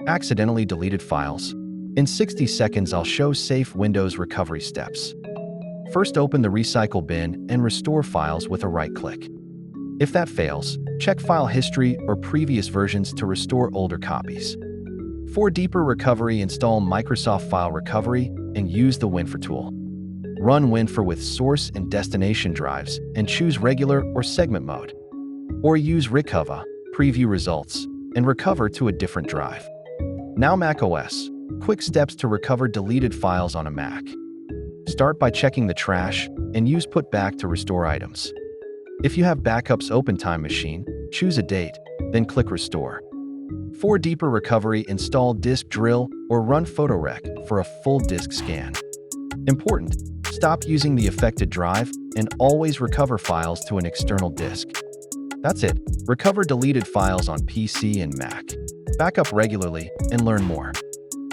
Accidentally deleted files. In 60 seconds, I'll show safe Windows recovery steps. First, open the recycle bin and restore files with a right-click. If that fails, check file history or previous versions to restore older copies. For deeper recovery, install Microsoft File Recovery and use the WinFor tool. Run WinFor with source and destination drives and choose regular or segment mode. Or use Recover, preview results, and recover to a different drive. Now macOS. Quick steps to recover deleted files on a Mac. Start by checking the trash and use Put Back to restore items. If you have backups open Time Machine, choose a date, then click Restore. For deeper recovery, install Disk Drill or run PhotoRec for a full disk scan. Important: stop using the affected drive and always recover files to an external disk. That's it. Recover deleted files on PC and Mac. Backup regularly and learn more.